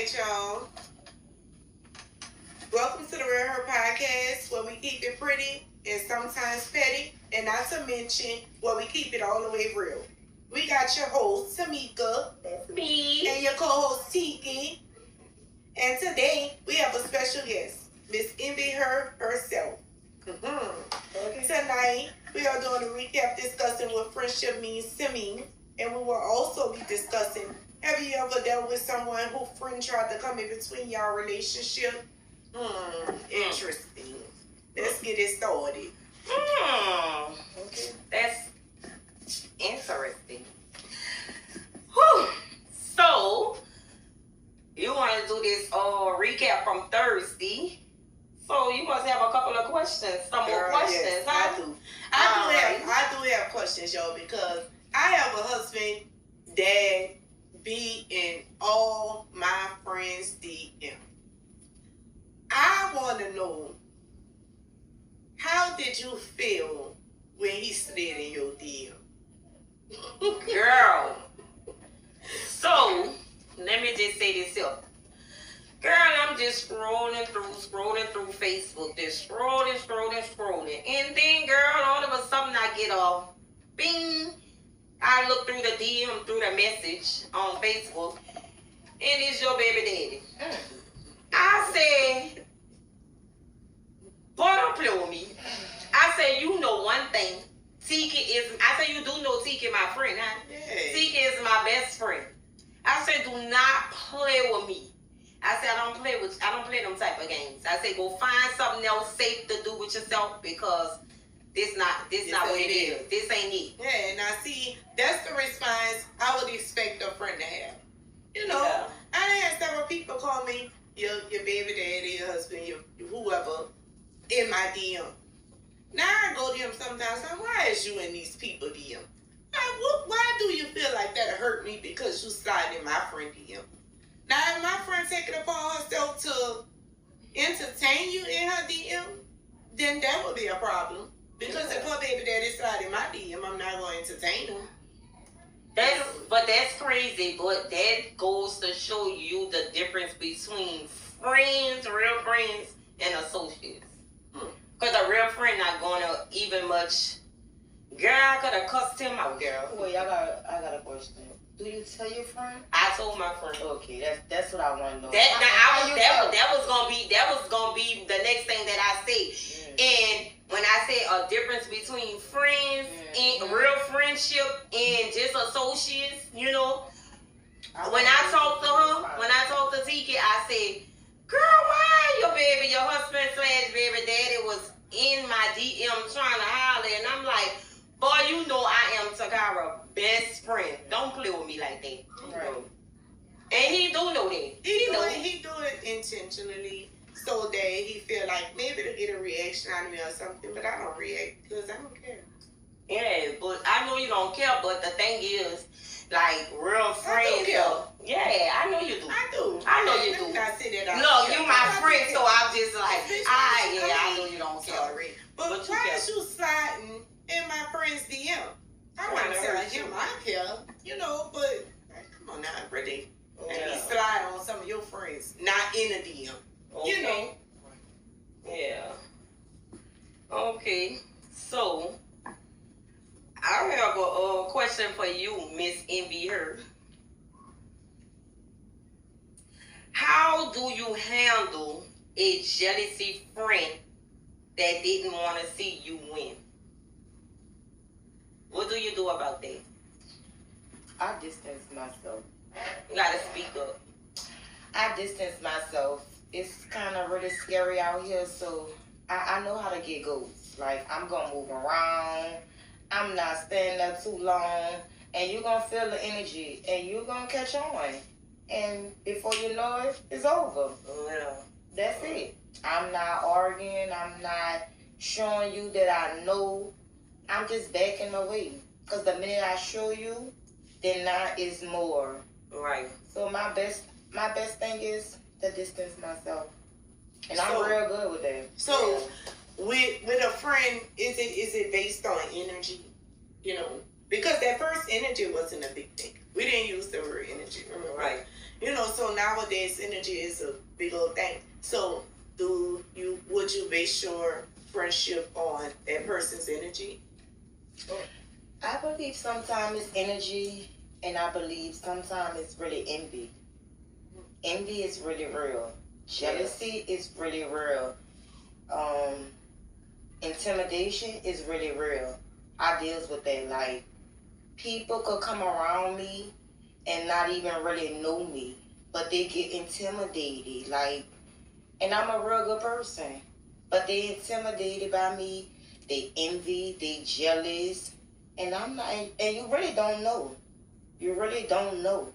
right, y'all. Welcome to the Real Her Podcast, where we keep it pretty and sometimes petty, and not to mention where we keep it all the way real. We got your host, Tamika. That's me. And your co-host, Tiki. And today, we have a special guest, Miss Envy Her herself. Okay. Tonight, we are doing a recap discussing what friendship means to me. And we will also be discussing, have you ever dealt with someone who friend tried to come in between y'all relationship? Interesting. Let's get it started. Okay. That's interesting. Whew. So, you want to do this recap from Thursday. So, you must have a couple of questions. Some more questions, yes, huh? I do have questions, y'all, because I have a husband that be in all my friends' DM. I want to know, how did you feel when he slid in your DM? Girl. So, let me just say this here. Girl, I'm just scrolling through Facebook. Just scrolling. And then, girl, all of a sudden I get a bing. I look through the DM, through the message on Facebook, and it's your baby daddy. I said, boy, don't play with me. I said, you know one thing. I said, you do know Tiki, my friend, huh? Yeah. Tiki is my best friend. I said, do not play with me. I said, I don't play them type of games. I said, go find something else safe to do with yourself, because this not what it is. This ain't it. Yeah, now see, that's the response I would expect a friend to have. You know, Yeah. I had several people call me your baby daddy, your husband, your whoever, in my DM. Now I go to him sometimes, like, why is you in these people DM? Why do you feel like that hurt me because you slide in my friend DM? Now, if my friend take it upon herself to entertain you in her DM, then that would be a problem. Because if her baby daddy slide in my DM, I'm not going to entertain him. That's crazy. But that goes to show you the difference between friends, real friends, and associates. Because a real friend not going to even much. Girl, I could have cussed him out, girl. Wait, I got a question. Do you tell your friend? I told my friend. Okay, that's what I want to know. That was gonna be the next thing that I say. And when I say a difference between friends and real friendship and just associates, you know, when I talked to Tiki, I said, girl, why your husband / baby daddy was in my DM trying to holler? And I'm like, boy, you know I am Takara's best friend. Don't play with me like that. Right. And he do know that. He do it intentionally so that he feel like maybe to get a reaction out of me or something, but I don't react because I don't care. Yeah, but I know you don't care, but the thing is, like, real friends. I do care. Yeah, I know you do. I do. I know you do. I say that. Look, you my friend, so I'm just like, I know you don't care. Sorry. But why is you sliding in my friend's DM? I'm not telling him I care, you know, but come on now, really. And he slide on some of your friends, not in a DM. Okay. You know. Yeah. Okay. So, I have a question for you, Miss Envy Her. How do you handle a jealousy friend that didn't want to see you win? What do you do about that? I distance myself. You gotta speak up. I distance myself. It's kind of really scary out here, so I know how to get ghosts. Like, I'm gonna move around. I'm not staying there too long, and you're gonna feel the energy, and you're gonna catch on. And before you know it, it's over. Yeah. That's it. I'm not arguing. I'm not showing you that I know. I'm just backing away. Because the minute I show you, then now is more. Right. So my best thing is to distance myself. And I'm real good with that. So with a friend, is it based on energy? You know, because that first energy wasn't a big thing. We didn't use the word energy, remember? Right. You know, so nowadays energy is a big old thing. So would you base your friendship on that person's energy? I believe sometimes it's energy, and I believe sometimes it's really envy. Envy is really real. Jealousy is really real. Intimidation is really real. I deals with that. Like, people could come around me and not even really know me, but they get intimidated. Like, and I'm a real good person, but they intimidated by me. They envy. They jealous, and I'm not. And you really don't know. You really don't know.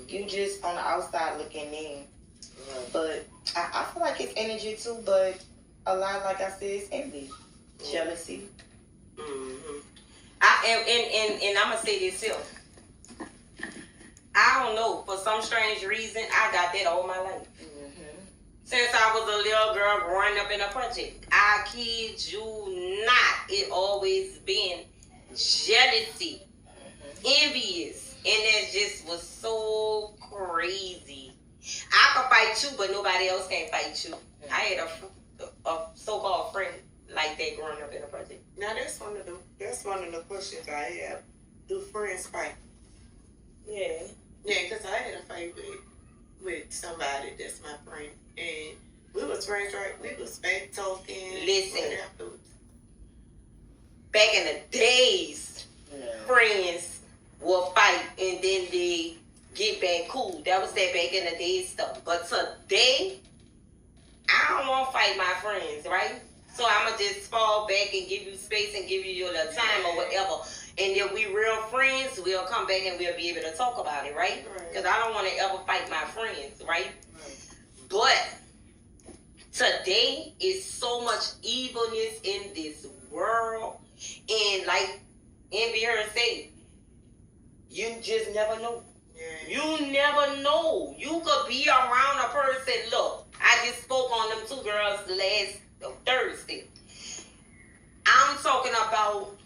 You just on the outside looking in. But I feel like it's energy too, but a lot, like I said, it's envy, jealousy. Mm-hmm. And I'm gonna say this here. I don't know, for some strange reason, I got that all my life. Since I was a little girl growing up in a project, I kid you not, it always been jealousy, envious, and that just was so crazy. I could fight you, but nobody else can fight you. I had a so-called friend like that growing up in a project. Now that's one of the questions I have. Do friends fight? Yeah. Yeah, because I had a fight with somebody that's my friend, and we was friends, right? We was back talking. Listen. Afterwards. Back in the days, friends will fight and then they get back cool. That was that back in the days stuff. But today, I don't want to fight my friends, right? So I'm going to just fall back and give you space and give you your little time or whatever. And if we real friends, we'll come back and we'll be able to talk about it, right? Because I don't want to ever fight my friends, right? But today is so much evilness in this world. And like Envy her said, you just never know. You never know. You could be around a person. Look, I just spoke on them two girls last Thursday. I'm talking about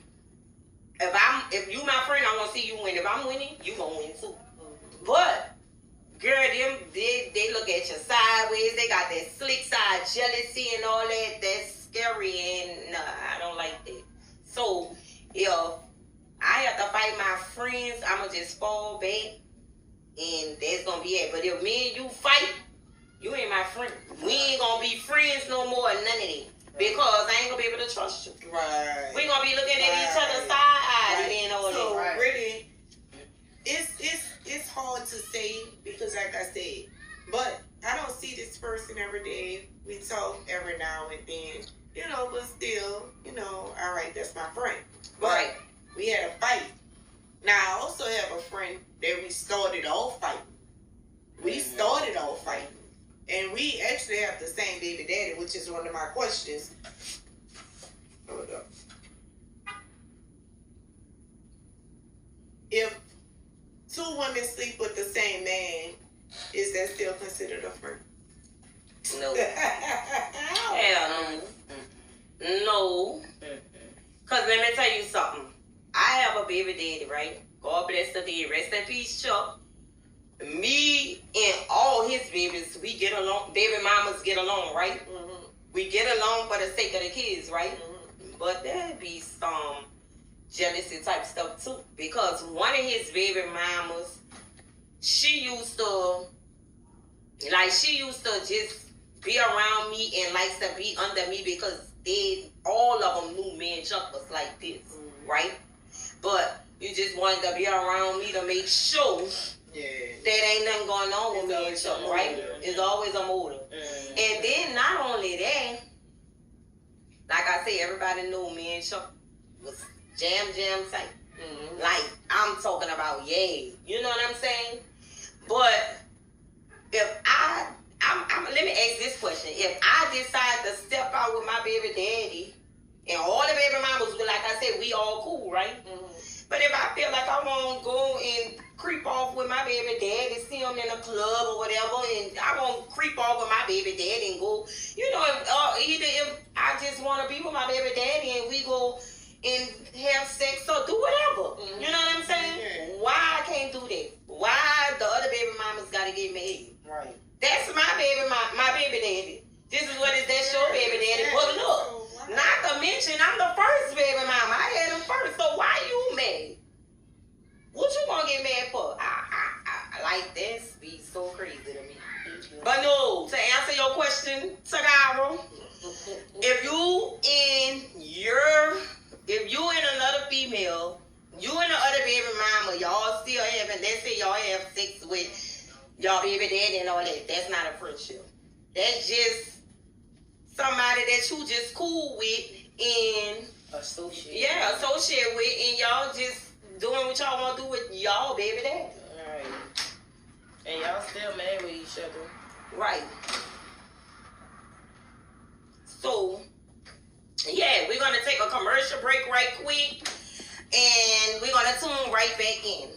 if you my friend, I want to see you win. If I'm winning, you gonna win too. But girl, they look at you sideways. They got that slick side jealousy and all that. That's scary, and nah, I don't like that. So if I have to fight my friends, I'ma just fall back, and that's gonna be it. But if me and you fight, you ain't my friend. We ain't gonna be friends no more, none of that. Because I ain't gonna be able to trust you. Right. We gonna be looking at each other side-eyed and all so that. really, it's hard to say because, like I said, but I don't see this person every day. We talk every now and then, but still, all right, that's my friend. But we had a fight. Now I also have a friend that we started off fighting. We started off fighting. And we actually have the same baby daddy, which is one of my questions. Hold up. If two women sleep with the same man, is that still considered a friend? No. Hell no. No. Because let me tell you something. I have a baby daddy, right? God bless the dead. Rest in peace, Chuck. Me and all his babies, we get along. Baby mamas get along, right? Mm-hmm. We get along for the sake of the kids, right? Mm-hmm. But there be some jealousy type stuff too. Because one of his baby mamas, she used to just be around me and likes to be under me because all of them knew me and Chuck was like this, right? But you just wanted to be around me to make sure that ain't nothing going on with me and Chuck, right? It's always a motive. And then not only that, like I say, everybody knew me and Chuck was jam tight. Mm-hmm. Like, I'm talking about, you know what I'm saying? But if let me ask this question. If I decide to step out with my baby daddy, and all the baby mamas, like I said, we all cool, right? Mm-hmm. But if I feel like I want to go and creep off with my baby daddy, see him in a club or whatever, and I want to creep off with my baby daddy and go, either if I just want to be with my baby daddy and we go and have sex or do whatever. Mm-hmm. You know what I'm saying? Mm-hmm. Why I can't do that? Why the other baby mamas got to get married. Right. That's my baby daddy. This is what is that's your baby daddy. But look, not to mention I'm the first baby mama. I had him first. So why you mad? What you gonna get mad for? I like this be so crazy to me. But no, to answer your question, Tagaro, if you and another female, you and the other baby mama, y'all still having, let's say y'all have sex with y'all baby daddy and all that, that's not a friendship. That's just somebody that you just cool with and associate with, and y'all just doing what y'all want to do with y'all baby daddy. Right. And y'all still mad with each other. Right. So, yeah, we're going to take a commercial break right quick, and we're going to tune right back in.